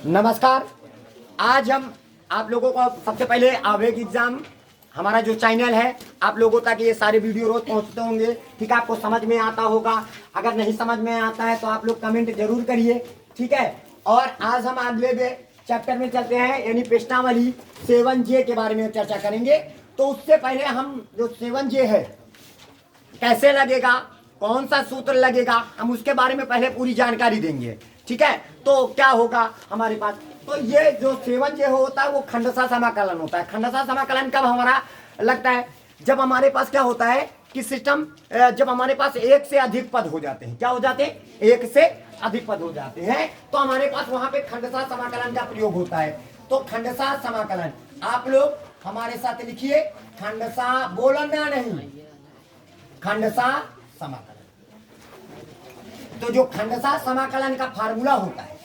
नमस्कार। आज हम आप लोगों को सबसे पहले आवेग एग्जाम हमारा जो चैनल है आप लोगों तक ये सारे वीडियो रोज पहुंचते होंगे। ठीक है, आपको समझ में आता होगा। अगर नहीं समझ में आता है तो आप लोग कमेंट जरूर करिए। ठीक है, और आज हम अगले चैप्टर में चलते हैं, यानी प्रश्नावली 7J के बारे में चर्चा करेंगे। तो उससे पहले हम जो 7J है कैसे लगेगा, कौन सा सूत्र लगेगा, हम उसके बारे में पहले पूरी जानकारी देंगे। ठीक है, तो क्या होगा हमारे पास, तो ये जो 7J होता है वो खंडशः समाकलन होता है। खंडशः समाकलन कब हमारा लगता है, जब हमारे पास क्या होता है कि सिस्टम, जब हमारे पास एक से अधिक पद हो जाते हैं। क्या हो जाते हैं? एक से अधिक पद हो जाते हैं, तो हमारे पास वहां पे खंडशः समाकलन का प्रयोग होता है। तो खंडशः समाकलन आप लोग हमारे साथ लिखिए, खंडशः बोलना नहीं, खंडशः समाकलन। तो जो खंडशः समाकलन का फार्मूला होता है,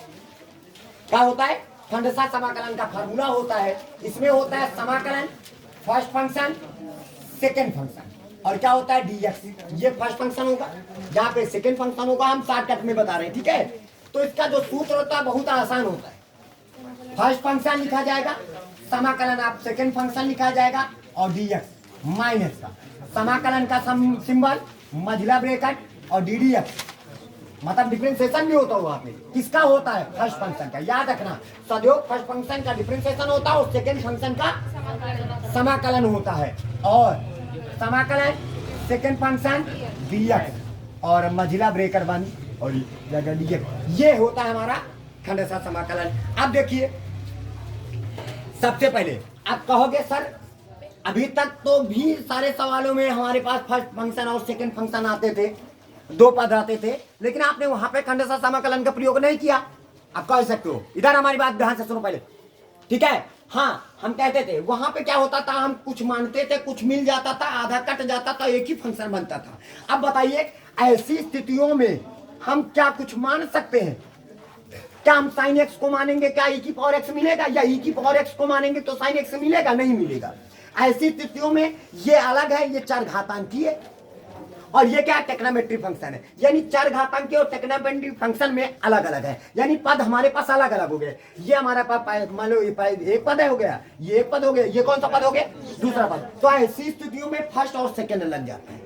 क्या होता है? खंडशः समाकलन का फार्मूला होता है, इसमें होता है समाकलन फर्स्ट फंक्शन सेकंड फंक्शन, और क्या होता है? dx। ये फर्स्ट फंक्शन होगा, जहां पे सेकंड फंक्शन होगा हम शॉर्टकट में बता रहे हैं। ठीक है, तो इसका जो सूत्र होता है बहुत आसान होता है। फर्स्ट फंक्शन लिखा जाएगा, समाकलन आप सेकंड फंक्शन लिखा जाएगा, और dx माइनस का समाकलन का सिंबल मझला ब्रैकेट और ddx, मतलब डिफरेंशिएशन भी होता है वहां पे। किसका होता है? फर्स्ट फंक्शन का। याद रखना, सदैव फर्स्ट फंक्शन का डिफरेंशिएशन होता है और सेकंड फंक्शन का समाकलन होता है। और समाकलन सेकंड फंक्शन dx और मझिला ब्रेकर बन और dx, ये होता है हमारा खंडशः समाकलन। अब देखिए, सबसे पहले आप कहोगे सर अभी तक तो भी सारे सवालों में हमारे पास फर्स्ट फंक्शन और सेकंड फंक्शन आते थे, दो पद आते थे, लेकिन आपने वहां पे खंडशः समाकलन का प्रयोग नहीं किया। आप कह सकते हो, इधर हमारी बात ध्यान से सुनो पहले। ठीक है, हाँ, हम कहते थे वहां पे क्या होता था, हम कुछ मानते थे, कुछ मिल जाता था, आधा कट जाता था, एक ही फंक्शन बनता था। अब बताइए, ऐसी स्थितियों में हम क्या कुछ मान सकते हैं? क्या हम sin x को मानेंगे, क्या e की पावर x मिलेगा, या e की पावर x को मानेंगे तो sin x मिलेगा? नहीं मिलेगा। ऐसी स्थितियों में ये अलग है, ये चरघातांकीय है, और ये क्या? टेक्नोमेट्री फंक्शन है। यानी चरघातांकीय और टेक्नोमेट्री फंक्शन में अलग अलग है, यानी पद हमारे पास अलग अलग हो गए। ये हमारा पास मान लो एक पद है हो गया, ये एक पद हो गया, ये कौन सा पद हो गया? दूसरा पद। तो ऐसी स्थितियों में फर्स्ट और सेकंड लग जाता है।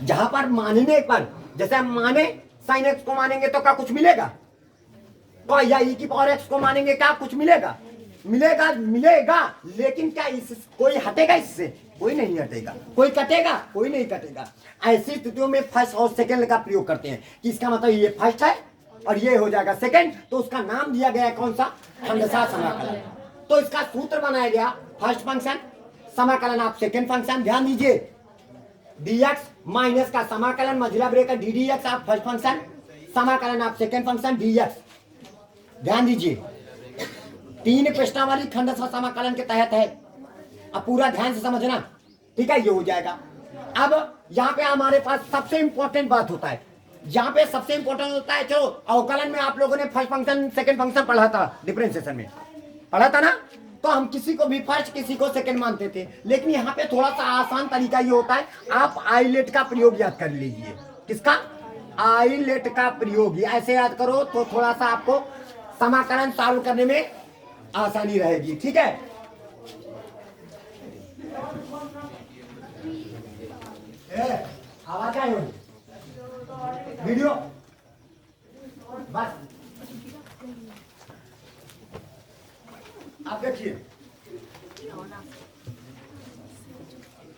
जहां पर मानने पर, जैसे हम माने sin x को मानेंगे तो क्या कुछ मिलेगा? तो या e की पावर x को मानेंगे क्या कुछ मिलेगा? मिलेगा, मिलेगा, लेकिन क्या इस कोई हटेगा इससे? कोई नहीं हटेगा। कोई कटेगा? कोई नहीं कटेगा। ऐसी स्थितियों में फर्स्ट और सेकंड का प्रयोग करते हैं कि इसका मतलब ये फर्स्ट है और ये हो जाएगा सेकंड, तो उसका नाम दिया गया है कौन सा? खंडशः समाकलन। तो इसका सूत्र बनाया गया, फर्स्ट फंक्शन समाकलन आप सेकंड फंक्शन, ध्यान दीजिए, dx माइनस का समाकलन मझिला ब्रैकेट ddx आप फर्स्ट फंक्शन, समाकलन आप सेकंड फंक्शन dx। ध्यान दीजिए, तीन प्रश्नावली खंडशः समाकलन के तहत है। अब पूरा ध्यान से समझना। ठीक है, ये हो जाएगा। अब यहाँ पे हमारे पास सबसे इंपॉर्टेंट बात होता है, यहाँ पे सबसे इंपॉर्टेंट होता है, चलो अवकलन में आप लोगों ने फर्स्ट फंक्शन सेकंड फंक्शन पढ़ा था, डिफरेंशिएशन में पढ़ा था ना, तो हम किसी को भी फर्स्ट किसी को सेकंड मानते थे। लेकिन यहाँ पे थोड़ा सा आसान तरीका ये होता है, आप आईलेट का प्रयोग याद कर लीजिए। किसका? आईलेट का प्रयोग। ऐसे याद करो तो थोड़ा सा आपको समाकलन सॉल्व करने में आसानी रहेगी। ठीक है, आवाज आई होगी, वीडियो बस। आप देखिए,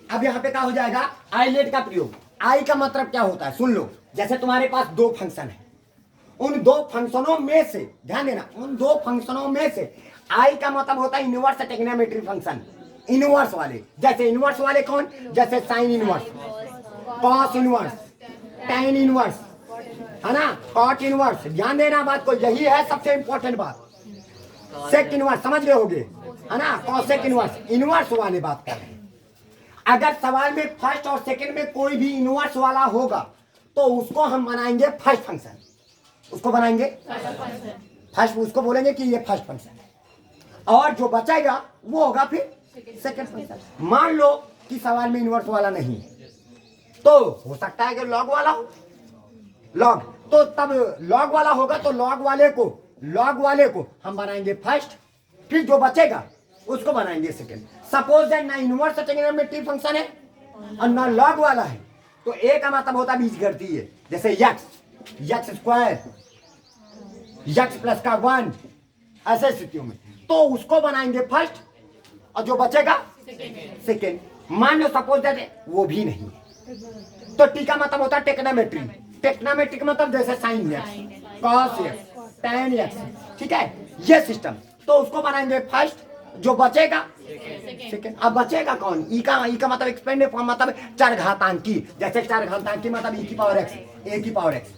अब यहाँ पे क्या हो जाएगा? आईलेट का प्रयोग। आई का मतलब क्या होता है सुन लो। जैसे तुम्हारे पास दो फंक्शन है, उन दो फंक्शनों में से, ध्यान देना, उन दो फंक्शनों में से आई का मतलब होता है इनवर्स टेक्नोमेट्री फंक्शन, इनवर्स वाले। जैसे इनवर्स वाले कौन? जैसे sine inverse, cos inverse, tan inverse, है ना, कॉट इनवर्स। ध्यान देना बात को, यही है सबसे इंपॉर्टेंट बात। सेक इनवर्स समझ गए होगे, है ना, कॉसेक इनवर्स, इनवर्स वाले बात कर रहे हैं। अगर सवाल में फर्स्ट और सेकंड में कोई भी इनवर्स वाला होगा तो उसको हम बनाएंगे फर्स्ट फंक्शन। उसको बनाएंगे फर्स्ट, उसको बोलेंगे कि ये फर्स्ट फंक्शन है, और जो बचेगा वो होगा फिर सेकंड फंक्शन। मान लो कि सवाल में इनवर्स वाला नहीं है, तो हो सकता है कि लॉग वाला हो, लॉग, तो तब लॉग वाला होगा तो लॉग वाले को हम बनाएंगे फर्स्ट, फिर जो बचेगा उसको बनाएंगे सेकेंड। सपोज दैट ना इनवर्स ट्रिग्नोमेट्री फंक्शन है और ना लॉग वाला है, तो ए का मतलब होता है बीजगणित है, जैसे यक्स स्क्वायर, यक्स प्लस का 1, ऐसे स्थितियों में तो उसको बनाएंगे फर्स्ट और जो बचेगा सेकेंड। मान लो सपोज दैट वो भी नहीं है, तो टी का मतलब होता है टेक्नोमेट्री। टेक्नोमेट्री का मतलब जैसे sine x, cos x, tan x, ठीक है, ये सिस्टम। तो उसको बनाएंगे फर्स्ट, जो बचेगा सेकेंड। अब बचेगा कौन? ई का मतलब एक्सपेंडेड फॉर्म, मतलब चरघातांकी, जैसे चरघातांकी मतलब ई की पावर एक्स, ए की पावर एक्स।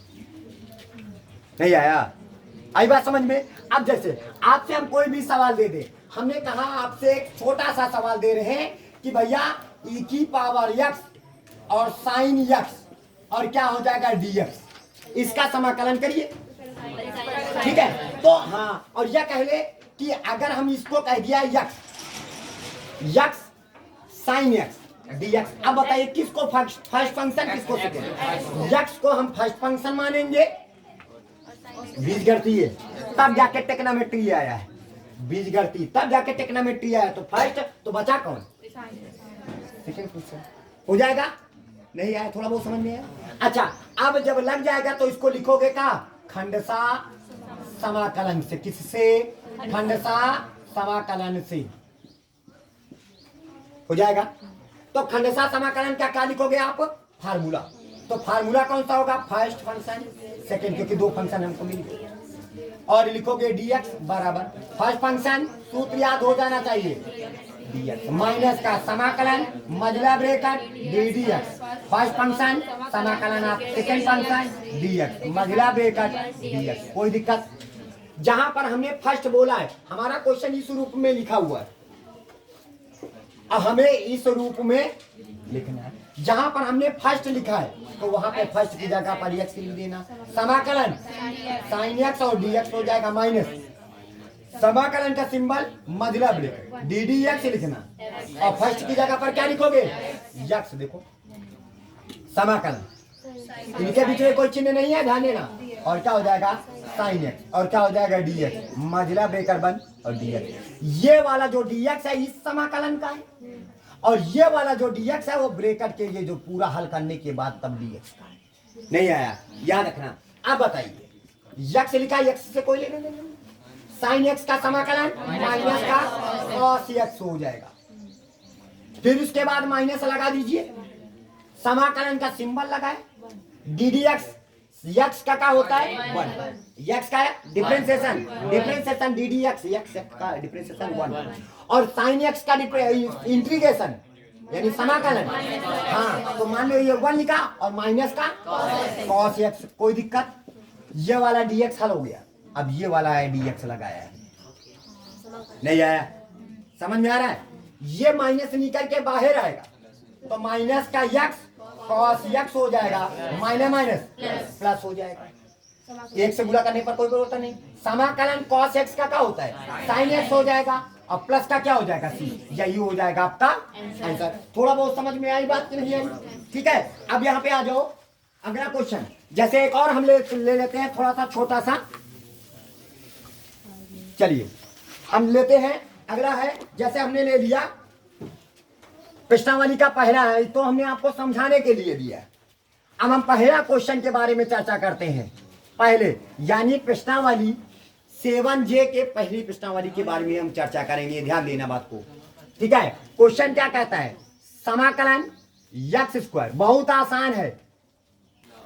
नहीं आया? आई बात समझ में? अब जैसे आपसे हम कोई भी सवाल दे दे, हमने कहा आपसे एक छोटा सा सवाल दे रहे हैं कि भैया ई की पावर एक्स और साइन एक्स और क्या हो जाएगा डीएक्स, इसका समाकलन करिए, ठीक है। तो हाँ, और यह कह ले कि अगर हम इसको कह दिया यक्स साइन एक्स डीएक्स, अब बताइए किसको फर्स्ट फंक्शन, किसको सेकेंड? यक्स को हम फर्स्ट फंक्शन मानेंगे, बीजगणितीय है, तब जाके टेक्नोमेट्री आया है, बीजगणितीय तब जाके टेक्नोमेट्री आया, तो फर्स्ट तो बचा कौन? सेकेंड फंक्शन हो जाएगा। नहीं आया? थोड़ा बहुत समझ में आया? अच्छा, अब जब लग जाएगा तो इसको लिखोगे का खंडसा समाकलन से। किससे? खंडसा समाकलन से हो जाएगा। तो खंडसा समाकलन क्या क्या लिखोगे आप? फार्मूला। तो फार्मूला कौन सा होगा? फर्स्ट फंक्शन सेकेंड, क्योंकि दो फंक्शन हमको मिल गए। और लिखोगे dx बराबर फर्स्ट फंक्शन, सूत्र याद हो जाना चाहिए, dx माइनस का समाकलन मजला ब्रेकेट ddx, फर्स्ट फंक्शन समाकलन आप सेकेंड फंक्शन dx मजला ब्रेकेट dx। कोई दिक्कत? जहां पर हमने फर्स्ट बोला है, हमारा क्वेश्चन इस रूप में लिखा हुआ है, अब हमें इस रूप में लिखना है। जहां पर हमने फर्स्ट लिखा है तो वहां पे फर्स्ट की जगह पर एक्स लिख देना, समाकलन साइन एक्स और dx हो जाएगा माइनस, समाकलन का सिंबल मजला ब्रेकेट ddx लिखना, और फर्स्ट की जगह पर क्या लिखोगे? यक्स। देखो समाकलन, इनके बीच में कोई चिन्ह नहीं है, ध्यान देना। और क्या हो जाएगा? साइन एक्स, और क्या हो जाएगा? dx मजला ब्रेकेट बंद और dx। ये वाला जो dx है इस समाकलन का है, और ये वाला जो dx है वो ब्रेकेट के लिए जो पूरा हल करने के बाद तब dx का है। नहीं आया? याद रखना। अब बताइए, यक्स लिखा, यक्स से कोई लेने देना, साइन एक्स का समाकलन माइनस का कॉस एक्स हो जाएगा, फिर उसके बाद माइनस लगा दीजिए, समाकलन का सिंबल लगाए, ddx यक्स का क्या होता है? 1, यक्स का डिफरेंशिएशन ddx, यक्स का डिफरेंशिएशन 1, और साइन एक्स का इंटीग्रेशन यानी समाकलन, हाँ, तो मान लो ये 1 लिखा और माइनस का कॉस एक्स। कोई दिक्कत? ये वाला dx हल हो गया, अब ये वाला है dx लगाया है। नहीं आया? समझ में आ रहा है? ये माइनस निकल के बाहर आएगा, तो माइनस का यक्स कॉस यक्स हो जाएगा, माइनस माइनस प्लस हो जाएगा। एक से गुणा करने पर कोई होता नहीं। समाकलन कॉस एक्स का क्या होता है? साइन एक्स हो जाएगा, और प्लस का क्या हो जाएगा? सी। यही हो जाएगा आपका आंसर। थोड़ा बहुत समझ में आई बात? नहीं आई? ठीक है। अब यहाँ पे आ जाओ, अगला क्वेश्चन। जैसे एक और हम ले लेते हैं, थोड़ा सा छोटा सा, चलिए हम लेते हैं। अगला है, जैसे हमने ले लिया प्रश्नावली का पहला है, तो हमने आपको समझाने के लिए दिया। अब हम पहला क्वेश्चन के बारे में चर्चा करते हैं। पहले यानी प्रश्नावली 7J के पहली प्रश्नावली के बारे में हम चर्चा करेंगे, ध्यान देना बात को, ठीक है। क्वेश्चन क्या कहता है? समाकलन यक्स स्क्वायर, बहुत आसान है,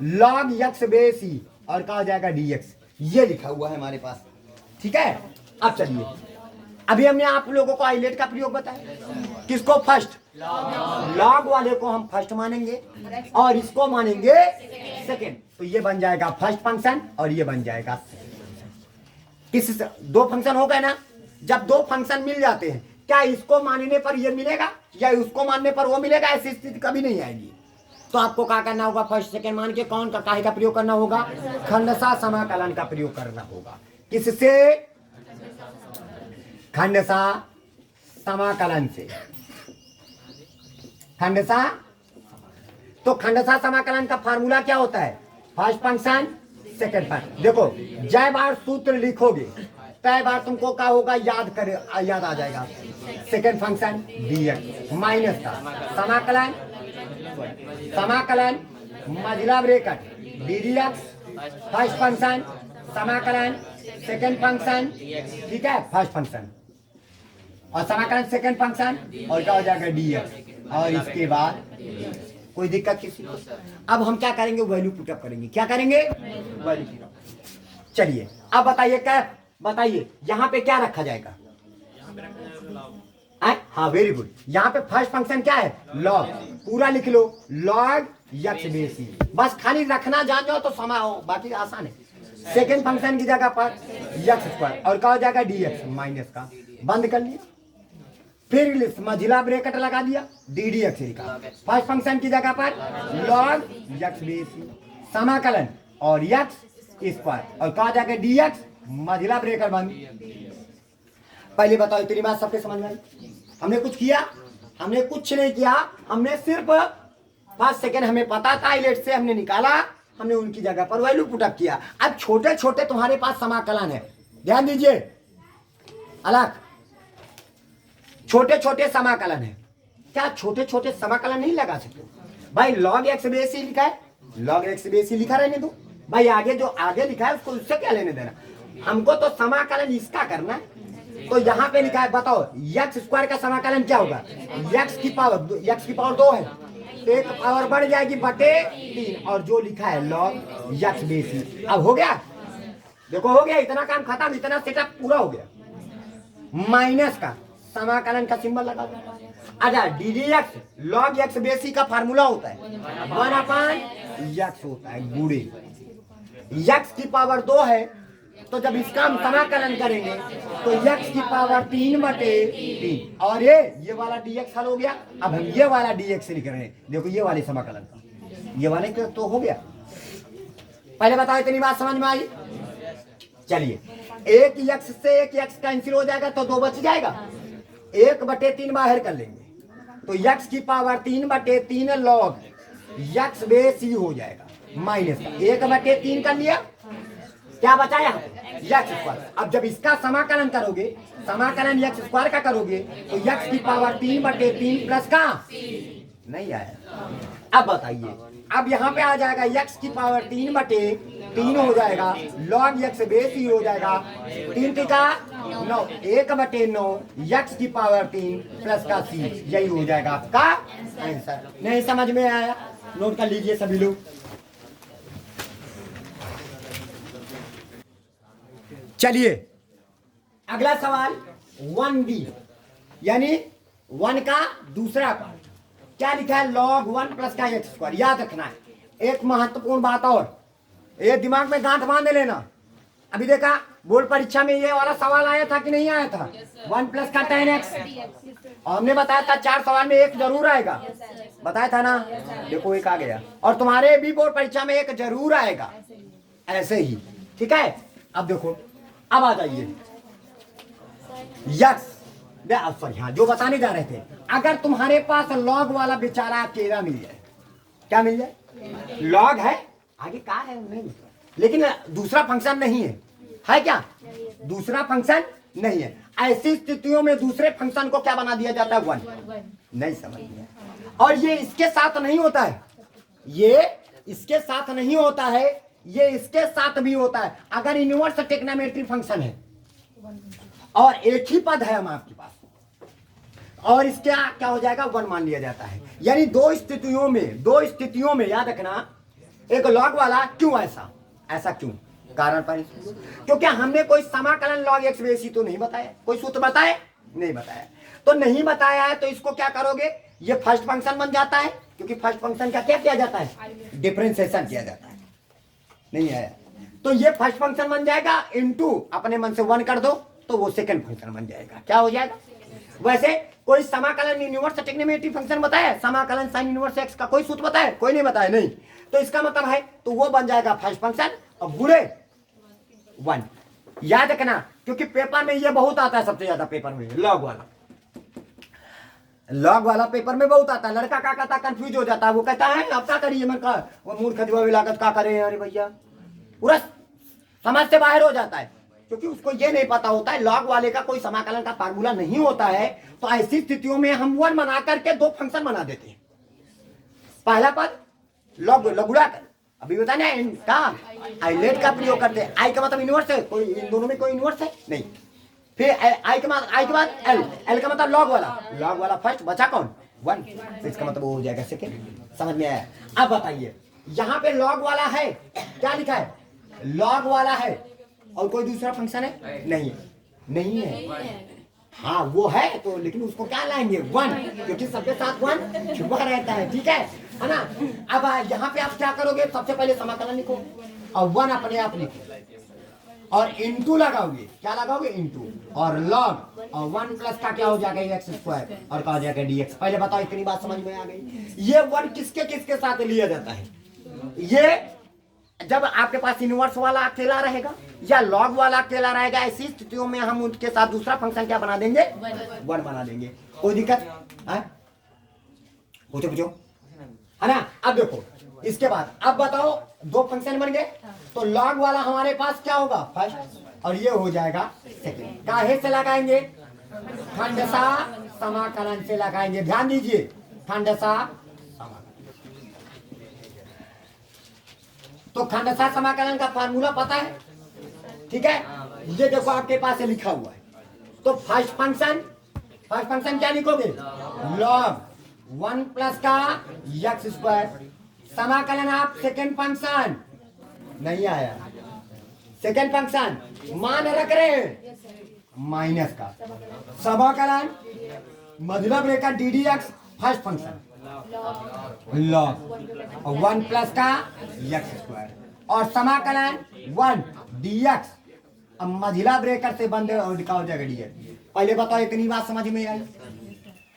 लॉग यक्स बेस ई, और क्या हो जाएगा? dx। ये लिखा हुआ है हमारे पास, ठीक है। अब चलिए, अभी हमने आप लोगों को आइलेट का प्रयोग बताया, किसको? फर्स्ट, लॉग वाले को हम फर्स्ट मानेंगे और इसको मानेंगे सेकेंड, तो ये बन जाएगा फर्स्ट फंक्शन और ये बन जाएगा किस? दो फंक्शन हो गए ना। जब दो फंक्शन मिल जाते हैं, क्या इसको मानने पर ये मिलेगा या उसको मानने पर वो मिलेगा? ऐसी स्थिति कभी नहीं आएगी। तो आपको क्या करना होगा? फर्स्ट सेकेंड मान के कौन का काहे का प्रयोग करना होगा? खंडसा समाकलन का प्रयोग करना होगा। किससे? खंडसा समाकलन से। खंडसा, तो खंडसा समाकलन का फार्मूला क्या होता है? First function second function. देखो जय बार सूत्र लिखोगे तय बार तुमको क्या होगा, याद आ जाएगा। सेकंड फंक्शन dx माइनस का समाकलन मझिला ब्रैकेट ddx फर्स्ट फंक्शन समाकलन सेकंड फंक्शन, ठीक है, फर्स्ट फंक्शन और समाकलन सेकंड फंक्शन और क्या हो जाएगा dx। और इसके बाद कोई दिक्कत किसी को? अब हम क्या करेंगे, वैल्यू पुटअप करेंगे। क्या करेंगे? Value put up. चलिए अब बताइए क्या, बताइए यहाँ पे क्या रखा जाएगा? हाँ वेरी गुड। यहाँ पे फर्स्ट फंक्शन क्या है? लॉग। पूरा लिख लो, लॉग यक्स बेसी। बस खाली रखना जान जाओ तो समा हो, बाकी आसान है। सेकेंड फंक्शन की जगह पर यक्स स्क्वायर और क्या हो जाएगा dx माइनस का, बंद कर लिया। फिर मझिला ब्रैकेट लगा दिया, ddx लिखा। फर्स्ट फंक्शन की जगह पर लॉग यक्स बेसी समाकलन और यक्स स्क्वायर और क्या हो जाएगा dx मझिला ब्रैकेट बंद। पहले बताओ इतनी बात सबके समझ में आई? हमने कुछ किया? हमने कुछ नहीं किया। हमने सिर्फ फर्स्ट सेकेंड हमें पता था, आइलेट से हमने निकाला, हमने उनकी जगह पर वैल्यू पुटअप किया। अब छोटे छोटे तुम्हारे पास समाकलन है, ध्यान दीजिए, अलग छोटे छोटे समाकलन है। क्या छोटे छोटे समाकलन नहीं लगा सकते भाई? लॉग एक्स बेसी लिखा है, लॉग एक्स बेसी लिखा रहने दो भाई। आगे जो आगे लिखा है उसको उससे क्या लेने देना, हमको तो समाकलन इसका करना है। तो यहाँ पे लिखा है, बताओ यक्स स्क्वायर का समाकलन क्या होगा? यक्स की पावर 2 है, एक पावर बढ़ जाएगी बटे 3 और जो लिखा है लॉग यक्स बेसी। अब हो गया, देखो हो गया, इतना काम खत्म, इतना सेटअप पूरा हो गया। माइनस का समाकलन का सिंबल लगा दो। अच्छा ddx लॉग यक्स बेसी का फार्मूला होता है 1/x होता है गुणे यक्स की पावर 2 है। तो जब इसका हम समाकलन करेंगे तो यक्स की पावर 3/3 और ये वाला dx हल हो गया। अब हम ये वाला dx लिख रहे हैं, देखो ये वाले समाकलन का, ये वाले तो हो गया। पहले बताओ इतनी बात समझ में आई? चलिए एक यक्स से एक यक्स कैंसिल हो जाएगा तो 2 बच जाएगा, 1/3 बाहर कर लेंगे तो यक्स की पावर 3/3 लॉग यक्स बेसी हो जाएगा माइनस का 1/3 कर लिया। क्या बचा यहाँ? X square. अब जब इसका समाकलन करोगे, समाकलन यक्स स्क्वायर का करोगे तो यक्स की पावर 3/3 प्लस का नहीं आया। अब बताइए, अब यहाँ पे आ जाएगा यक्स की पावर 3/3 हो जाएगा, लॉग यक्स बेसी हो जाएगा 3 का 9, 1/9 यक्स की पावर 3 प्लस का c, यही हो जाएगा आपका आंसर। नहीं समझ में आया? नोट कर लीजिए सभी लोग। चलिए अगला सवाल 1b यानी 1 का दूसरा पार्ट। क्या लिखा है? log 1 प्लस का एक्स स्क्वायर। याद रखना है एक महत्वपूर्ण बात और, ये दिमाग में गांठ बांध लेना। अभी देखा बोर्ड परीक्षा में ये वाला सवाल आया था कि नहीं आया था? 1 प्लस का tan x, और हमने बताया था 4 सवाल में एक जरूर आएगा, बताया था ना? देखो एक आ गया, और तुम्हारे भी बोर्ड परीक्षा में एक जरूर आएगा ऐसे ही, ठीक है? अब देखो, अब आ जाइए यक्स, सॉरी हाँ जो बताने जा रहे थे, अगर तुम्हारे पास लॉग वाला बेचारा अकेला मिल जाए, क्या मिल जाए? लॉग है, आगे का है नहीं, लेकिन दूसरा फंक्शन नहीं है क्या? दूसरा फंक्शन नहीं है। ऐसी स्थितियों में दूसरे फंक्शन को क्या बना दिया जाता है? 1। नहीं समझ में? और ये इसके साथ नहीं होता है, ये इसके साथ नहीं होता है, ये इसके साथ भी होता है। अगर इनवर्स टेक्नोमेट्री फंक्शन है और एक ही पद है हम आपके पास, और इसका क्या हो जाएगा? 1 मान लिया जाता है। यानी दो स्थितियों में याद रखना, एक लॉग वाला क्यों ऐसा क्यों? कारण पर, क्योंकि हमने कोई समाकलन लॉग एक्स बेसी तो नहीं बताया, कोई सूत्र बताए नहीं बताया, तो नहीं बताया है तो इसको क्या करोगे? ये फर्स्ट फंक्शन बन जाता है, क्योंकि फर्स्ट फंक्शन का क्या किया जाता है? डिफरेंशिएशन किया जाता है। नहीं आया तो ये फर्स्ट फंक्शन बन जाएगा, इनटू अपने मन से 1 कर दो तो वो सेकंड फंक्शन बन जाएगा। क्या हो जाएगा? वैसे कोई समाकलन इनवर्स टेक्नोमेट्री फंक्शन बताया, समाकलन साइन इनवर्स एक्स का कोई सूत्र बताया? कोई नहीं बताया, नहीं। तो इसका मतलब है तो वो बन जाएगा फर्स्ट फंक्शन और गुणे 1। याद रखना, क्योंकि पेपर में ये बहुत आता है, सबसे ज्यादा पेपर में लॉग वाला पेपर में बहुत आता है। लड़का क्या कहता है? कंफ्यूज हो जाता है, वो कहता है अब क्या करिए, मैं वो मूर्ख जो लागत क्या करे? अरे भैया पूरा समझ से बाहर हो जाता है, क्योंकि उसको ये नहीं पता होता है लॉग वाले का कोई समाकलन का फार्मूला नहीं होता है। तो ऐसी स्थितियों में हम 1 बना करके 2 फंक्शन बना देते हैं। पहला पद लॉग लगुड़ा कर, अभी बताना का आइलेट का प्रयोग करते हैं। आई का मतलब इनवर्स है, कोई इन दोनों में कोई इनवर्स है नहीं। फिर आई के बाद एल का मतलब लॉग वाला फर्स्ट, बचा कौन 1, तो इसका मतलब वो हो जाएगा सेकेंड। समझ में आया? अब बताइए यहाँ पे लॉग वाला है, क्या लिखा है? लॉग वाला है और कोई दूसरा फंक्शन है? नहीं है। हाँ वो है तो, लेकिन उसको क्या लाएंगे 1, क्योंकि सबके साथ 1 छुपा रहता है। ठीक है ना? अब यहाँ पे आप क्या करोगे, सबसे पहले समाकलन लिखो और 1 अपने आप लिखो और इनटू लगाओगे। क्या लगाओगे? इनटू और लॉग और 1 प्लस का क्या हो जाएगा एक्स स्क्वायर और क्या हो जाएगा dx। पहले बताओ इतनी बात समझ में आ गई? ये 1 किसके साथ लिया जाता है? ये जब आपके पास इनवर्स वाला अकेला रहेगा या लॉग वाला अकेला रहेगा, ऐसी स्थितियों में हम उनके साथ दूसरा फंक्शन क्या बना देंगे? 1 बना देंगे। कोई दिक्कत है? पूछो है ना? अब देखो इसके बाद अब बताओ 2 फंक्शन बन गए, तो लॉग वाला हमारे पास क्या होगा? फर्स्ट और ये हो जाएगा सेकंड। काहे से लगाएंगे? खंडसा समाकलन से लगाएंगे। ध्यान दीजिए, खंडसा तो खंडसा समाकलन का फार्मूला पता है? ठीक है, ये देखो आपके पास लिखा हुआ है। तो फर्स्ट फंक्शन क्या लिखोगे? लॉग 1 प्लस का एक्स स्क्वायर। समाकलन आप सेकेंड फंक्शन नहीं आया, सेकेंड फंक्शन मान रख रहे हैं माइनस का। समाकलन मतलब रेखा d d x first function log 1 plus का एक्स स्क्वायर और समाकलन 1 dx। अब मझिला ब्रेकर से बंद और लिखा हो जाएगा dx। पहले बताओ इतनी बात समझ में आई?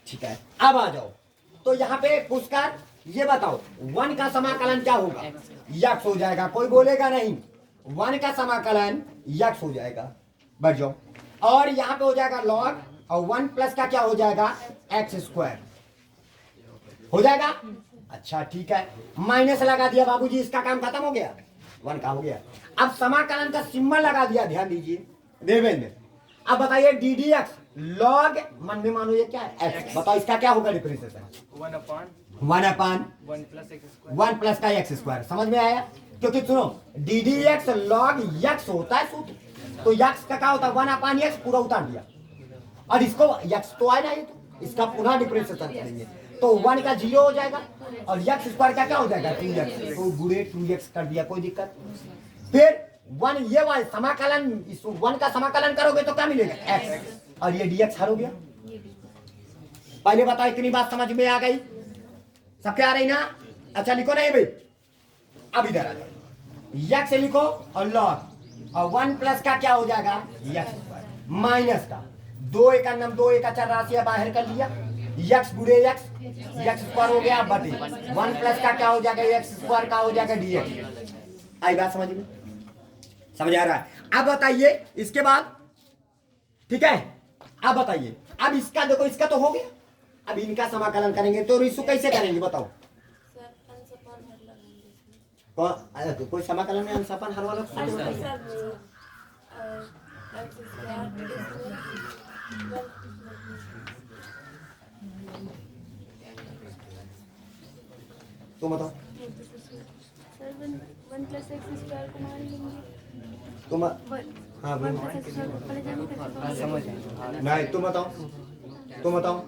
ठीक है, अब आ जाओ तो यहाँ पे पूछकर ये बताओ 1 का समाकलन क्या होगा? x हो जाएगा। कोई बोलेगा नहीं, 1 का समाकलन x हो जाएगा। बढ़ जाओ और यहाँ पे हो जाएगा लॉग और 1 प्लस का क्या हो जाएगा? एक्स स्क्वायर हो जाएगा। अच्छा ठीक है, माइनस लगा दिया बाबूजी, इसका काम खत्म हो गया, 1 का हो गया। अब समाकलन का सिंबल लगा दिया, ध्यान दीजिए देवेंद्र। अब बताइए डी डी एक्स लॉग मन में मानो ये क्या है? एक्स। बताओ इसका क्या होगा डिफरेंशिएशन? 1 अपान 1 प्लस का एक्स स्क्वायर। समझ में आया? क्योंकि सुनो D d x log x होता है सूत्र, तो एक्स का क्या होता है? 1 अपान एक्स पूरा उतार दिया और इसको एक्स तो आया ना, ये तो इसका पुनः डिफरेंशिएशन करेंगे तो 1 का 0 हो जाएगा और एक्स स्क्वायर का क्या हो जाएगा? 2x। तो बुरे 2x कर दिया, कोई दिक्कत? फिर 1 ये वाला समाकलन, इस 1 का समाकलन करोगे तो क्या मिलेगा? x और ये dx हर हो गया। पहले बताओ इतनी बात समझ में आ गई? सबके आ रही ना? अच्छा लिखो नहीं भाई, अब इधर आ जाओ, x लिखो और लॉग और 1 प्लस का क्या हो जाएगा? x स्क्वायर माइनस का 2 का नम 2 का चर राशि बाहर कर लिया, x गुणे x स्क्वायर हो गया बटे 1 प्लस का क्या हो जाएगा? x स्क्वायर का हो जाएगा dx। आई बात समझ में? समझ आ रहा है? अब बताइए इसके बाद, ठीक है, अब बताइए अब इसका देखो, इसका तो हो गया, अब इनका समाकलन करेंगे तो रिसु कैसे करेंगे बताओ? कोई समाकलन में अंशापन हर वाला तो बताओ। सर 1 प्लस एक्स स्क्वायर को मान लेंगे। तुम हाँ नहीं तुम बताओ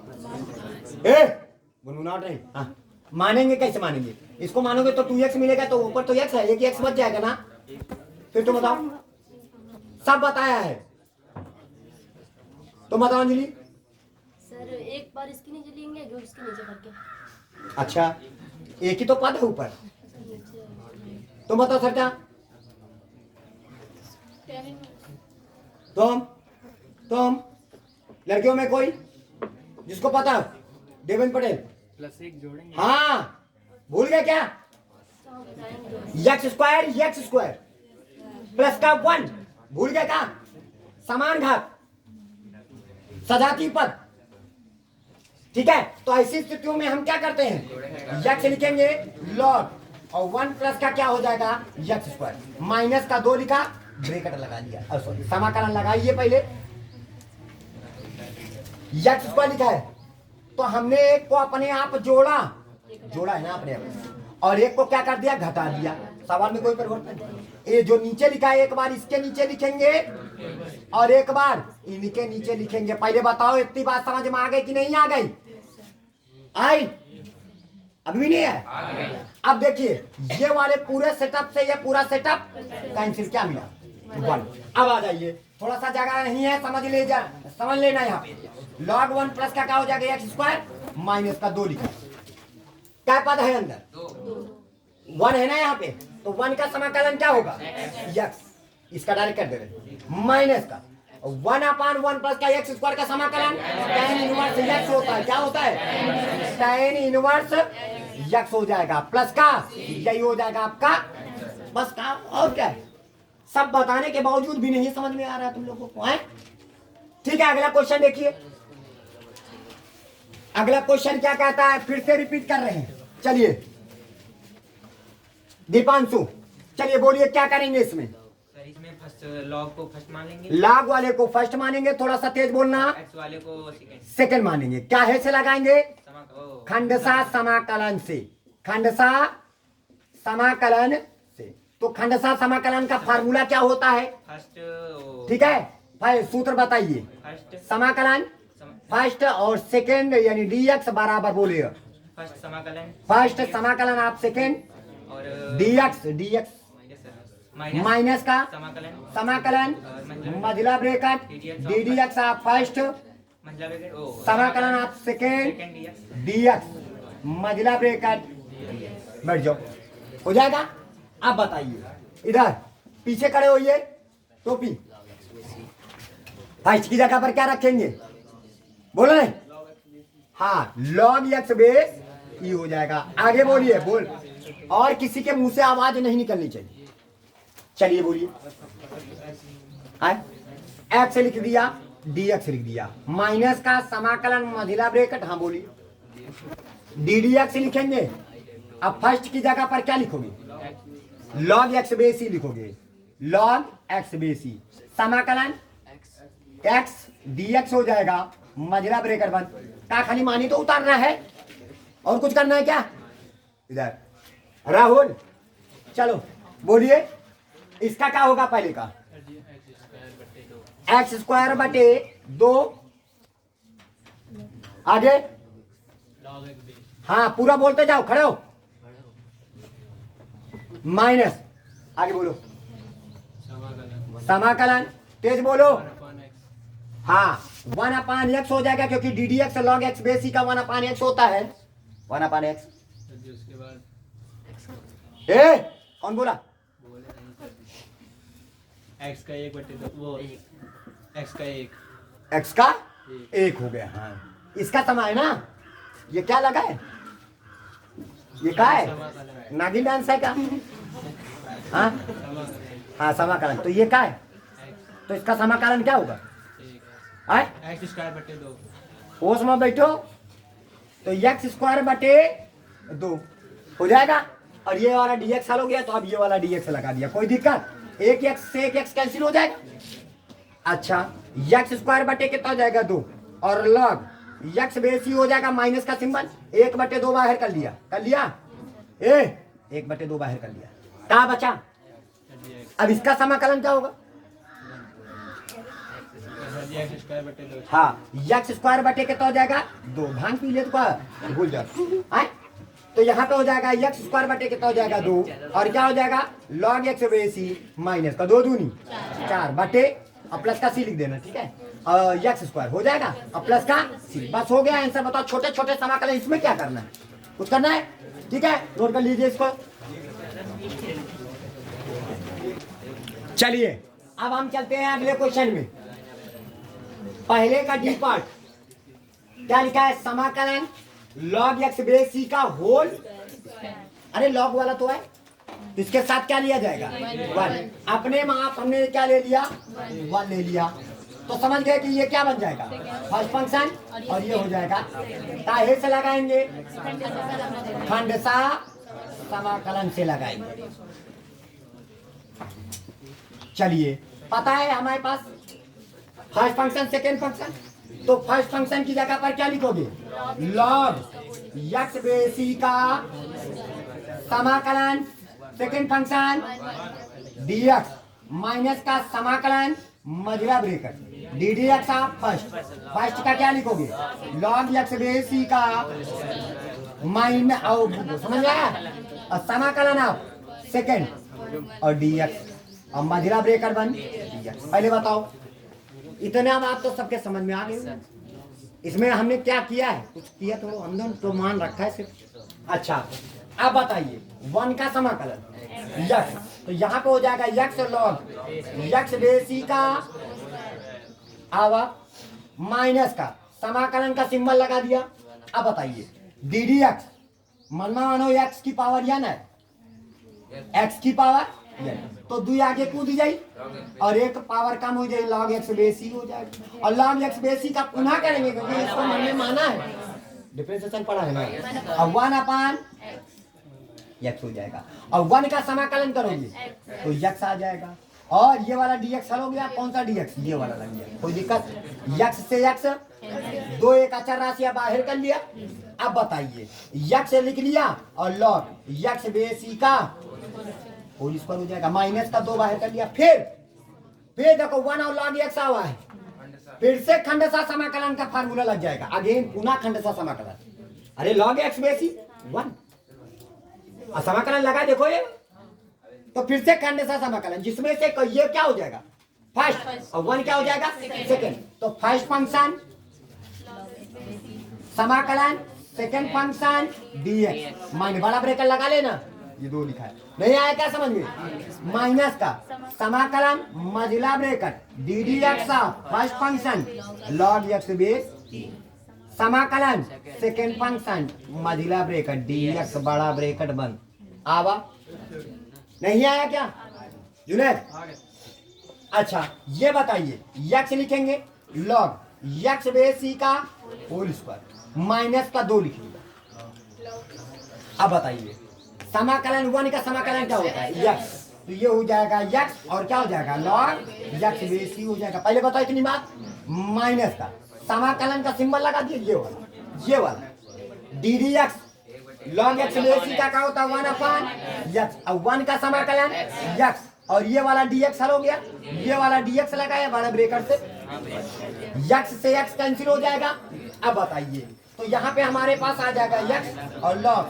ए गुनगुनाहट नहीं। हाँ मानेंगे, कैसे मानेंगे? इसको मानोगे तो 2x मिलेगा, तो ऊपर तो x है, एक x बच जाएगा ना। फिर तुम बताओ, सब बताया है, तुम बताओ अंजलि। सर एक बार इसकी नीचे लेंगे और इसके नीचे करके। अच्छा एक ही तो पद है ऊपर, तुम बताओ सरजा। तुम लड़कियों में कोई जिसको पता हो? देवेंद्र पटेल +1 जोड़ेंगे। हाँ भूल गए क्या? एक्स स्क्वायर प्लस का 1 भूल गए क्या? समान घात सजातीय पद। ठीक है, तो ऐसी स्थितियों में हम क्या करते हैं? एक्स लिखेंगे लॉग और 1 प्लस का क्या हो जाएगा एक्स स्क्वायर, माइनस का 2 लिखा, ब्रैकेट लगा दिया, सॉरी समाकलन लगाइए पहले, एक्स स्क्वायर लिखा है तो हमने एक को अपने आप जोड़ा है ना अपने आप, और एक को क्या कर दिया घटा दिया, सवाल में कोई परिवर्तन नहीं। ये जो नीचे लिखा है एक बार इसके नीचे लिखेंगे और एक बार इनके नीचे लिखेंगे। पहले बताओ इतनी बात समझ में आ गई कि नहीं आ गई? आई? अभी भी नहीं है? अब देखिए ये वाले पूरे सेटअप से ये पूरा सेटअप कैंसिल, क्या मिला 1। अब आ जाइए, थोड़ा सा जगह नहीं है, समझ लेना यहाँ पे log 1 प्लस का क्या हो जाएगा एक्स स्क्वायर, माइनस का 2 लिखा, क्या पद है अंदर 1 है ना यहाँ पे, तो 1 का समाकलन क्या होगा एक्स, इसका डायरेक्ट कर दे रहे, माइनस का 1/1 प्लस का एक्स स्क्वायर का समाकलन tan इनवर्स एक्स होता है, क्या होता है tan इनवर्स एक्स हो जाएगा, प्लस का यही हो जाएगा आपका, बस का और क्या है। सब बताने के बावजूद भी नहीं समझ में आ रहा है तुम लोगों को, है? ठीक है, अगला क्वेश्चन देखिए। अगला क्वेश्चन क्या कहता है, फिर से रिपीट कर रहे हैं, चलिए दीपांशु चलिए बोलिए क्या करेंगे इसमें? सर इसमें फर्स्ट लॉग को फर्स्ट मान लेंगे, लॉग वाले को फर्स्ट मानेंगे, थोड़ा सा तेज बोलना, एक्स वाले को सेकंड मानेंगे। क्या है से लगाएंगे? सेकंड, खंडसा समाकलन से, खंडसा समाकलन से। तो खंडसा समाकलन का फार्मूला क्या होता है? फर्स्ट, ठीक है, भाई सूत्र बताइए। फर्स्ट समाकलन फर्स्ट और सेकंड यानी dx बराबर बोले, फर्स्ट समाकलन, फर्स्ट समाकलन आप सेकंड, और dx माइनस का समाकलन मझला ब्रैकेट ddx आप फर्स्ट, मतलब समाकलन आप सेकंड dx मझला ब्रैकेट, बैठ जाओ, हो जाएगा। आप बताइए इधर पीछे खड़े होइए, टोपी फर्स्ट की जगह पर क्या रखेंगे बोलो नहीं? हाँ log x बेस ई हो जाएगा। आगे बोलिए, बोल, और किसी के मुंह से आवाज नहीं निकलनी चाहिए। चलिए बोलिए, एक्स लिख दिया, dx लिख दिया, माइनस का समाकलन मझिला ब्रैकेट, हाँ बोलिए ddx लिखेंगे। अब फर्स्ट की जगह पर क्या लिखोगे? log x बेस ई लिखोगे, log x बेस ई, समाकलन x dx हो जाएगा, मझला ब्रैकेट बंद, का खाली मानी तो उतारना है और कुछ करना है क्या? इधर राहुल चलो बोलिए इसका क्या होगा पहले का? एक्स स्क्वायर बटे 2, आगे हाँ पूरा बोलते जाओ, खड़े हो, माइनस, आगे बोलो समाकलन, तेज बोलो, हाँ 1/x हो जाएगा क्योंकि ddx log x बेस ई का 1/x होता है, 1/x। ए कौन बोला? एक्स का 1/2 वो एक्स का 1, x का 1 हो गया। हाँ इसका समा है ना, ये क्या लगा है, ये क्या है, नागिन डांस है क्या? हाँ हाँ समाकलन, तो ये क्या है, तो इसका समाकलन क्या होगा? एक्स स्क्वायर बटे 2, होश में बैठो, तो एक्स स्क्वायर बटे 2 हो जाएगा, और ये वाला dx हल हो गया, तो अब ये वाला dx लगा दिया, कोई दिक्कत? एक x से एक x कैंसिल हो जाएगा। अच्छा एक्स स्क्वायर बटे कितना हो जाएगा 2, और log x बेस ई हो जाएगा, माइनस का सिंबल, 1/2 बाहर कर लिया, ए 1/2 बाहर कर लिया, क्या बचा? अब इसका समाकलन क्या होगा? एक्स स्क्वायर बटे 2, हाँ एक्स स्क्वायर बटे कितना हो जाएगा 2, भांग पी ले तो भूल जाओ, तो यहाँ पे हो जाएगा एक्स स्क्वायर बटे कितना हो जाएगा 2, और क्या हो जाएगा log x base E minus का 2 दूनी 4 बटे, और प्लस का सी लिख देना, ठीक है, और एक्स स्क्वायर हो जाएगा और प्लस का सी, बस हो गया आंसर। बताओ छोटे छोटे समाकलन, इसमें क्या करना है, कुछ करना है? ठीक है, नोट कर लीजिए इसको। चलिए अब हम चलते हैं अगले क्वेश्चन में। पहले का डी पार्ट क्या लिखा है? समाकलन log x बेस c का होल, अरे log वाला तो है, तो इसके साथ क्या लिया जाएगा 1, अपने माप हमने क्या ले लिया 1 ले लिया, तो समझ गए कि ये क्या बन जाएगा फर्स्ट फंक्शन, और ये हो जाएगा काहे से लगाएंगे? खंडसा समाकलन से लगाएंगे। चलिए, पता है हमारे पास फर्स्ट फंक्शन सेकेंड फंक्शन, तो फर्स्ट फंक्शन की जगह पर क्या लिखोगे? लॉग यक्स बेसी का समाकलन सेकेंड फंक्शन dx माइनस का समाकलन मझला ब्रेकेट ddx आप फर्स्ट का क्या लिखोगे? लॉग यक्स बेसी का माइनस, समझ आया? और समाकलन आप सेकेंड और dx और मझला ब्रेकेट बन dx। पहले बताओ, इतने आप तो सबके समझ में आ गए। इसमें हमने क्या किया है? कुछ किया तो हमने तो मान रखा है सिर्फ। अच्छा, अब बताइए 1 का समाकलन यक्स, तो यहाँ पे हो जाएगा यक्स लॉग यक्स बेसी का आवा माइनस का समाकलन का सिंबल लगा दिया। अब बताइए ddx मनना मानो x की पावर या ना x की पावर, तो 2 आगे कूद जाई और एक पावर कम हो जाए, log x बेसी हो जाएगा। और log x बेसी का पुनः करेंगे क्योंकि इसको मन में माना है, डिफरेंशिएशन पढ़ा है ना। अब 1 x हो जाएगा और 1 का समाकलन करोगे तो x आ जाएगा और ये वाला dx हल हो गया। कौन सा dx? ये वाला लग गया, कोई दिक्कत? x से x 2 एक अचर राशि बाहर कर लिया। अब बताइए x लिख लिया और log x बेसी का होल स्क्वायर हो जाएगा, माइनस का 2 बाहर कर लिया। फिर देखो 1 और log x हुआ है, फिर से खंडसा समाकलन का फार्मूला लग जाएगा। अगेन पुनः खंडसा समाकलन, अरे log x बेसी 1 और समाकलन लगा देखो ये, तो फिर से खंडसा समाकलन जिसमें से ये क्या हो जाएगा? फर्स्ट और 1 क्या हो जाएगा? सेकंड। तो फर्स्ट फंक्शन समाकलन सेकंड फंक्शन dx माइनस बड़ा ब्रेकेट लगा लेना, ये 2 लिखा है, नहीं आया क्या समझ में? माइनस का समाकलन मझला bracket ddx first function log x base समाकलन सेकेंड फंक्शन मझला ब्रेकेट dx बड़ा ब्रेकेट बंद। आवा नहीं आया क्या जुनैद? अच्छा, ये बताइए x लिखेंगे log x बेसी का होल स्क्वायर माइनस का 2 लिखिएगा। अब बताइए समाकलन 1 का समाकलन क्या होता है? x, तो ये हो जाएगा x और क्या हो जाएगा? log x बेसी हो जाएगा। पहले बताओ इतनी बात, माइनस का समाकलन का सिंबल लगा दिए, ये वाला ddx log x बेसी का क्या होता है? 1/x और 1 का समाकलन x और ये वाला dx हल हो गया, ये वाला dx लगाया बड़ा ब्रेकेट से, x से x कैंसिल हो जाएगा। अब बताइए तो यहाँ पे हमारे पास आ जाएगा x और log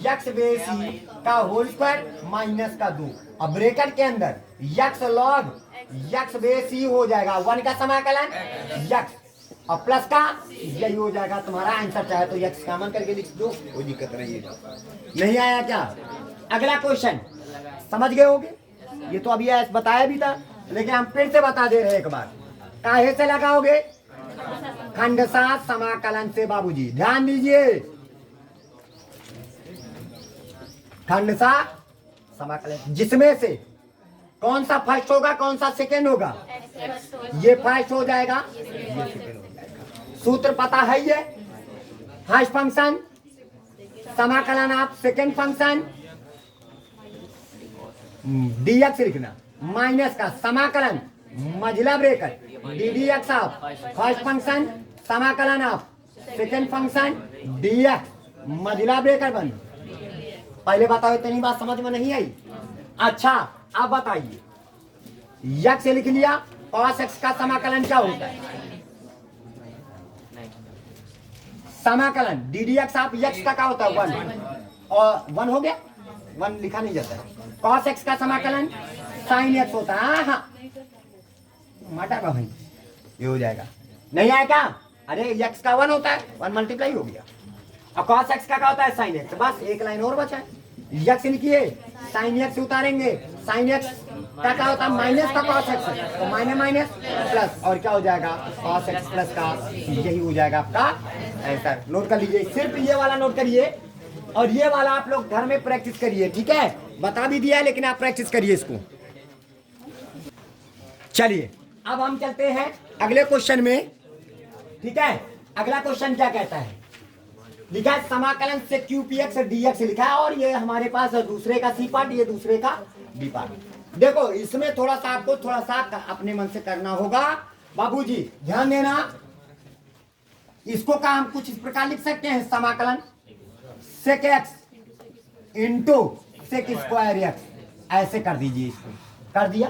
x बेसी का होल स्क्वायर माइनस का 2 और ब्रेकेट के अंदर x log x बेसी हो जाएगा 1 का समाकलन x और प्लस का यही हो जाएगा तुम्हारा आंसर। चाहे तो x कॉमन करके लिख दो, कोई दिक्कत नहीं है। नहीं आया क्या? अगला क्वेश्चन समझ गए होगे, ये तो अभी बताया भी था लेकिन हम फिर से बता दे रहे हैं एक बार। काहे से लगाओगे? खंडसा समाकलन से बाबूजी, ध्यान दीजिए। खंडसा समाकलन जिसमें से कौन सा फर्स्ट होगा कौन सा सेकेंड होगा? ये फर्स्ट हो जाएगा, ये सेकेंड हो जाएगा। सूत्र पता है, ये फर्स्ट फंक्शन समाकलन आप सेकेंड फंक्शन dx लिखना माइनस का समाकलन मझला ब्रेकेट ddx आप फर्स्ट फंक्शन समाकलन आप सेकेंड फंक्शन dx मझला ब्रेकेट बन। पहले बताओ इतनी बात समझ में नहीं आई? अच्छा, अब बताइए x लिख लिया, cos x का समाकलन क्या होता है? समाकलन ddx आप x का क्या होता है? 1 और 1 हो गया, 1 लिखा नहीं जाता है। cos x का समाकलन sin x होता है। हाँ माटा का भाई ये हो जाएगा, नहीं आया क्या? अरे x का 1 होता है, 1 मल्टीप्लाई हो गया और cos x का क्या होता है? sin x। बस एक लाइन और बचा है, x लिखिए sin x उतारेंगे, sin x का क्या होता है? माइनस का cos x, तो माइनस माइनस प्लस और क्या हो जाएगा? cos x प्लस का, यही हो जाएगा आपका आंसर। नोट कर लीजिए, सिर्फ ये वाला नोट करिए और ये वाला आप लोग घर में प्रैक्टिस करिए, ठीक है? बता भी दिया लेकिन आप प्रैक्टिस करिए इसको। चलिए अब हम चलते हैं अगले क्वेश्चन में, ठीक है? अगला क्वेश्चन क्या कहता है? लिखा है समाकलन से Q P x d x लिखा है, और ये हमारे पास दूसरे का सी पार्ट, ये दूसरे का बी पार्ट। देखो इसमें थोड़ा सा आपको थोड़ा सा अपने मन से करना होगा बाबूजी, ध्यान देना। इसको का हम कुछ इस प्रकार लिख सकते हैं, समाकलन sec x into sec square x, ऐसे कर दीजिए। इसको कर दिया,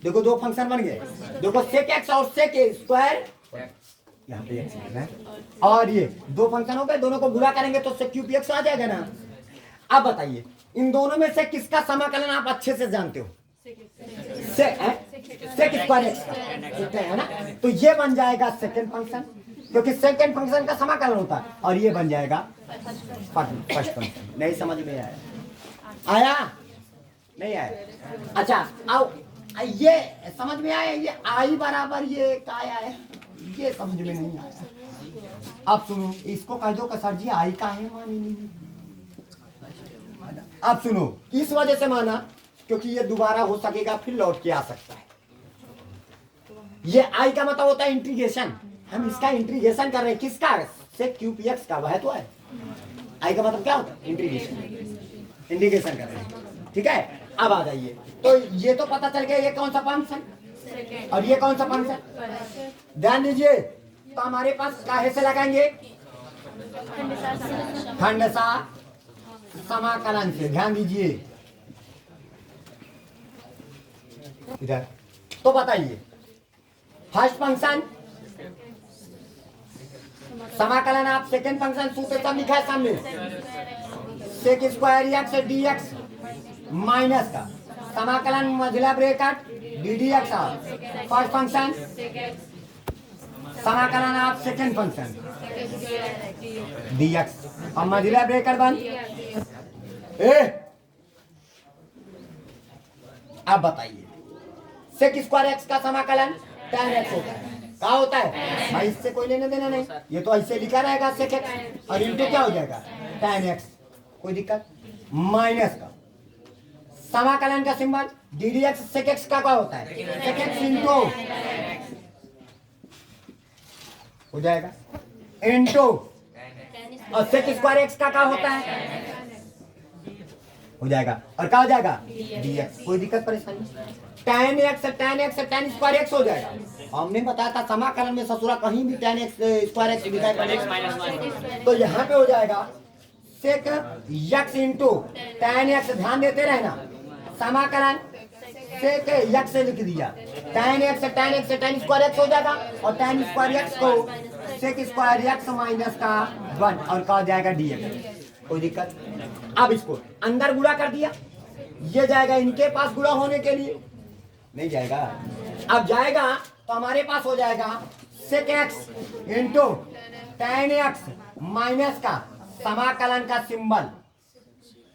देखो दो फंक्शन बन गए। देखो सेक एक्स और सेक स्क्वायर यहाँ पे एक्स लिखना है, और ये दो फंक्शन हो गए, दोनों को गुणा करेंगे तो सेक क्यूब एक्स आ जाएगा ना। अब बताइए इन दोनों में से किसका समाकलन आप अच्छे से जानते हो? सेक स्क्वायर एक्स है ना, तो ये बन जाएगा सेकंड फंक्शन, क्योंकि सेकंड फंक्शन का समाकलन होता है, और ये बन जाएगा फर्स्ट फंक्शन। नहीं समझ में आया? आया नहीं आया? अच्छा आओ, ये समझ में आया? ये आई बराबर ये क्या है, ये समझ में नहीं आया। अब सुनो, इसको कह दो कि सर जी आई का है, मानी नहीं। अब सुनो, इस वजह से माना क्योंकि ये दोबारा हो सकेगा, फिर लौट के आ सकता है। ये आई का मतलब होता है इंटीग्रेशन, हम इसका इंटीग्रेशन कर रहे हैं, किसका? सेक क्यू पी एक्स का, वह तो है। आई का मतलब क्या होता है? इंटीग्रेशन, इंटीग्रेशन कर रहे हैं, ठीक है। अब आ जाइए, तो ये तो पता चल गया ये कौन सा फंक्शन और ये कौन सा फंक्शन। ध्यान दीजिए, तो हमारे पास काहे से लगाएंगे? खंडसा समाकलन से। ध्यान दीजिए इधर, तो बताइए फर्स्ट फंक्शन समाकलन, आप सेकंड फंक्शन सूत्र सब लिखा है सामने, sec square x d x minus का समाकलन मझला bracket d d x, first function समाकलन आप सेकंड फंक्शन डी एक्स, और मझला ब्रैकेट बंद। अब बताइए सेक स्क्वायर एक्स का समाकलन tan एक्स होता है, क्या होता है भाई? इससे कोई लेने देना नहीं, ये तो ऐसे लिखा रहेगा सेक एक्स, और इनटू क्या हो जाएगा? tan एक्स, कोई दिक्कत? माइनस का समाकलन का symbol d d x, sec x का क्या होता है? सेक एक्स इंटू हो जाएगा इंटू, और सेक स्क्वायर एक्स का क्या होता है? हो जाएगा, और क्या हो जाएगा? डी एक्स, कोई दिक्कत परेशानी? tan x tan square x हो जाएगा। हमने बताया था समाकलन में ससुरा कहीं भी tan एक्स स्क्वायर एक्स दिखाई पड़ेगा, तो यहाँ पे हो जाएगा sec x into tan x. ध्यान देते रहना, समाकलन सेक एक्स से लिख दिया, tan x tan square x हो जाएगा, और tan स्क्वायर एक्स को सेक स्क्वायर एक्स माइनस का 1, और क्या हो जाएगा? डी एक्स, कोई दिक्कत? अब इसको अंदर गुणा कर दिया, ये जाएगा इनके पास गुणा होने के लिए, नहीं जाएगा। अब जाएगा तो हमारे पास हो जाएगा sec x into tan x minus का समाकलन का सिंबल,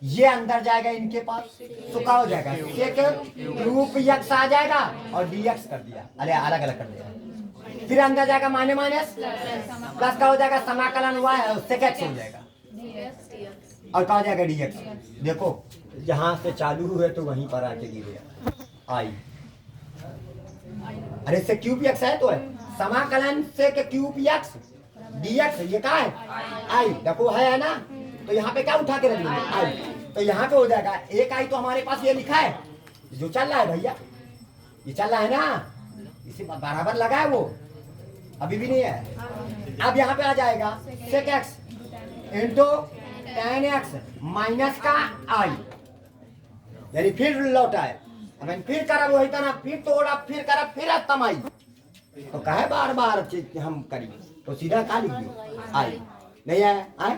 ये अंदर जाएगा इनके पास, तो क्या हो जाएगा? सेक क्यूब एक्स आ जाएगा, और डी एक्स कर दिया, अरे अलग अलग कर दिया, फिर अंदर जाएगा माइनस माइनस प्लस का हो जाएगा समाकलन हुआ है, सेक एक्स हो जाएगा, और क्या हो जाएगा? D x. देखो जहां से चालू हुए तो वहीं पर आके गिरे आई, अरे से क्यूब एक्स है तो है, समाकलन से क्यूब एक्स डी एक्स, ये क्या है? आई। देखो है ना, तो यहाँ पे क्या उठा के रख लेंगे? आई। तो यहाँ पे हो जाएगा एक आई, तो हमारे पास ये लिखा है जो चल रहा है भैया, ये चल रहा है ना, इसी बराबर लगा है, वो अभी भी नहीं है। अब यहाँ पे आ जाएगा sec x into tan x minus का आई, यानी फिर लौटा है, फिर करा वही था, फिर तोड़ा, फिर करा, फिर तमाई, तो कहे बार बार हम करी, तो सीधा का लिख दियो आई, नहीं आया? आए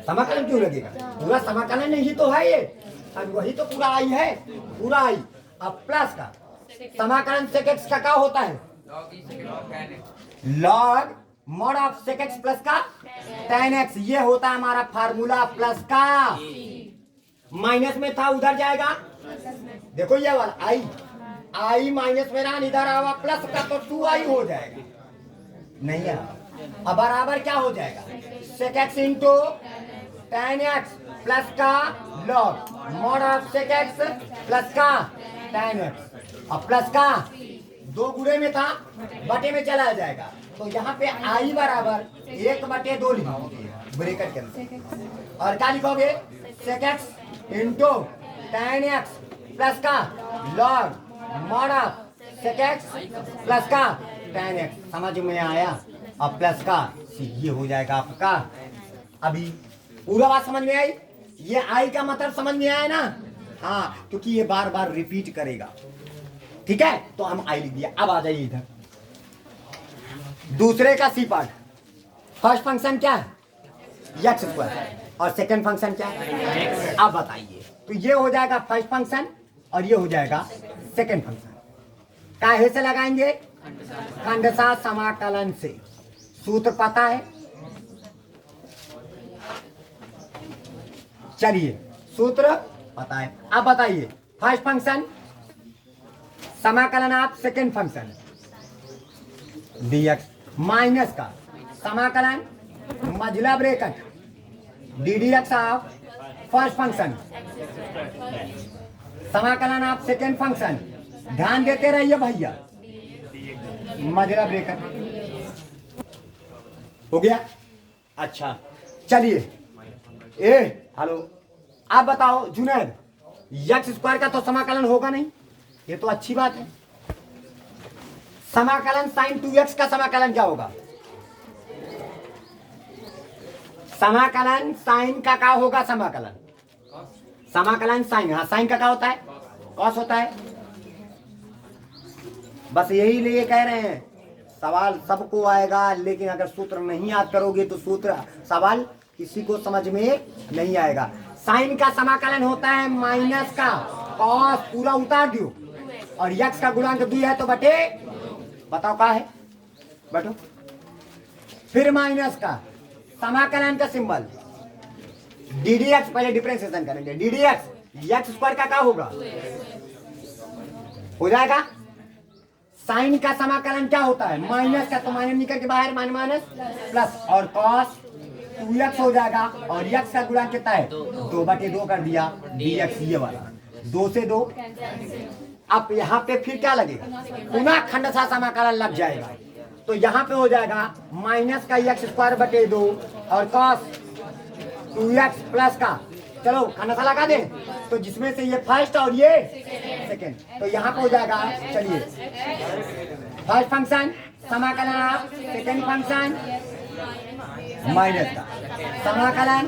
समाकलन क्यों लगेगा? पूरा समाकलन नहीं तो है ये, अब वही तो पूरा आई है, पूरा आई। अब प्लस का समाकलन सेक एक्स का क्या होता है? Log mod of sec x plus का tan एक्स, ये होता है हमारा फार्मूला प्लस का, माइनस में था उधर जाएगा, देखो ये वाला आई, आई माइनस में रहा, इधर आवा प्लस का, तो 2i हो जाएगा, नहीं है? अब बराबर क्या हो जाएगा? Sec x into tan x plus का log mod of sec x plus का tan एक्स, अब प्लस का दो गुणे में था, बटे में चला जाएगा, तो यहाँ पे आई बराबर 1/2 लिख दीजिए, ब्रैकेट के अंदर। और क्या लिखोगे? sec x into tan x plus का log mod of sec x plus का tan x। समझ में आया? अब प्लस का ये हो जाएगा आपका। अभी पूरा बात समझ में आई? ये आई का मतलब समझ में आया ना? हाँ, क्योंकि ये बार बार रिपीट करेगा। ठीक है, तो हम आई लिख दिया। अब आ जाइए इधर दूसरे का सी पार्ट। फर्स्ट फंक्शन क्या है? X square. और सेकंड फंक्शन क्या है? अब बताइए। तो ये हो जाएगा फर्स्ट फंक्शन और ये हो जाएगा सेकंड फंक्शन। काहे से लगाएंगे? खंडशः समाकलन से। सूत्र पता है? चलिए, सूत्र पता है। अब बताइए, फर्स्ट फंक्शन समाकलन आप सेकंड फंक्शन dx माइनस का समाकलन मझला bracket ddx of first function समाकलन आप सेकंड फंक्शन। ध्यान देते रहिए भैया, मझला ब्रैकेट हो गया। अच्छा चलिए, हेलो, आप बताओ जुनैद, एक्स स्क्वायर का तो समाकलन होगा नहीं, ये तो अच्छी बात है। समाकलन साइन 2x का समाकलन क्या होगा? समाकलन साइन का क्या होगा? समाकलन साइन, हाँ साइन का क्या होता है? कॉस होता है। बस यही लिए कह रहे हैं, सवाल सबको आएगा, लेकिन अगर सूत्र नहीं याद करोगे तो सूत्र सवाल किसी को समझ में नहीं आएगा। साइन का समाकलन होता है माइनस का कॉस, पूरा उतार दियो, और यक्स का गुणांक 2 है तो बटे, बताओ क्या है? बैठो। फिर माइनस का समाकलन का सिंबल ddx, पहले डिफरेंशिएशन करेंगे। ddx एक्स स्क्वायर का क्या होगा? हो जाएगा। साइन का समाकलन क्या होता है? माइनस का, तो माइनस निकल के बाहर, माइनस प्लस, और कॉस 2x हो जाएगा, और x का गुणांक कितना है? 2/2 कर दिया dx, ये वाला 2 से 2। अब यहाँ पे फिर क्या लगेगा? पुनः खंडशः समाकलन लग जाएगा। तो यहाँ पे हो जाएगा माइनस का एक्स स्क्वायर बटे 2 और कॉस 2x प्लस का, चलो खंडशः लगा दें, तो जिसमें से ये फर्स्ट और ये सेकंड, तो यहाँ पे हो जाएगा। चलिए, फर्स्ट फंक्शन समाकलन आप सेकंड फंक्शन माइनस का समाकलन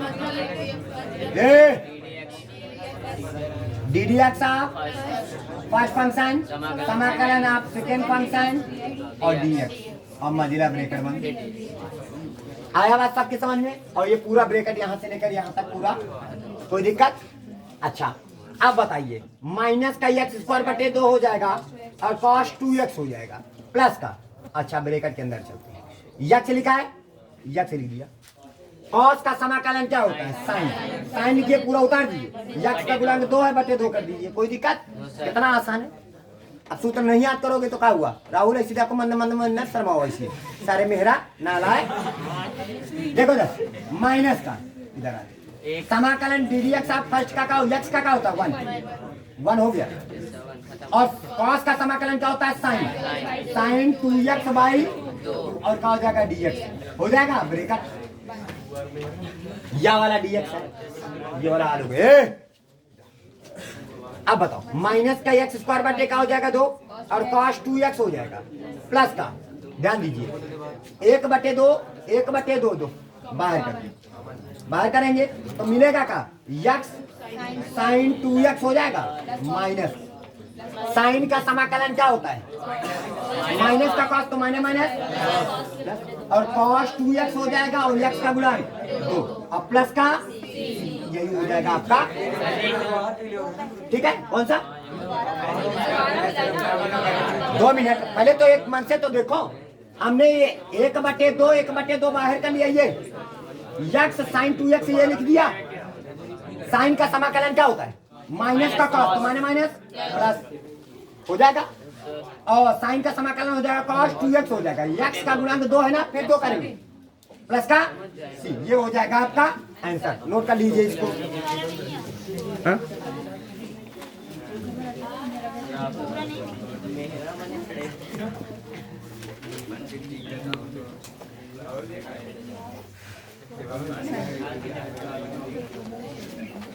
ddx आप फर्स्ट फंक्शन समाकलन आप सेकंड फंक्शन और dx, और मझिला ब्रैकेट बंद। आया बात सबके समझ में? और ये पूरा ब्रैकेट यहाँ से लेकर यहाँ तक पूरा, कोई दिक्कत? अच्छा, अब बताइए, माइनस का एक्स स्क्वायर बटे 2 हो जाएगा और कॉस 2x हो जाएगा प्लस का। अच्छा, ब्रैकेट के अंदर चलते हैं। यक्स लिखा है, यक्स लिख दिया। कॉस का समाकलन क्या होता है? साइन। साइन लिखिए, पूरा उतार दीजिए। यक्स का गुणांक 2 है बटे 2 कर दीजिए, कोई दिक्कत? कितना आसान है। अब सूत्र नहीं याद करोगे तो क्या हुआ? राहुल ऐसी आपको मंद मंद मंद न शर्माओ, ऐसी सारे मेहरा नालाय। देखो दस माइनस का इधर आ, समाकलन ddx आप फर्स्ट का एक्स का होता है 1 हो गया, और कॉस का समाकलन क्या होता है? साइन। साइन 2x बाई, और क्या हो जाएगा? dx हो जाएगा। ब्रैकेट या वाला dx है, ये वाला आलू है। अब बताओ, माइनस का एक्स स्क्वायर बटे का हो जाएगा 2 और कॉस 2x हो जाएगा प्लस का। ध्यान दीजिए, 1/2 1/2 2 बाहर कर दिए, बाहर करेंगे तो मिलेगा का x साइन 2x हो जाएगा माइनस। साइन का समाकलन क्या होता है? माइनस का कॉस, तो माइनस, और कॉस 2x हो जाएगा और x का गुणांक 2 और प्लस का, यही हो जाएगा आपका। ठीक है, कौन सा? 2 मिनट पहले तो एक मन से तो देखो, हमने ये 1/2 बाहर कर लिया। ये एक्स साइन 2x ये लिख दिया। साइन का समाकलन क्या होता है? माइनस का कॉस, तो माइनस प्लस हो जाएगा, और साइन का समाकलन हो जाएगा कॉस 2x हो जाएगा। एक्स का गुणांक 2 है ना, फिर 2 करेंगे प्लस का सी, ये हो जाएगा आपका आंसर। नोट कर लीजिए इसको। हाँ?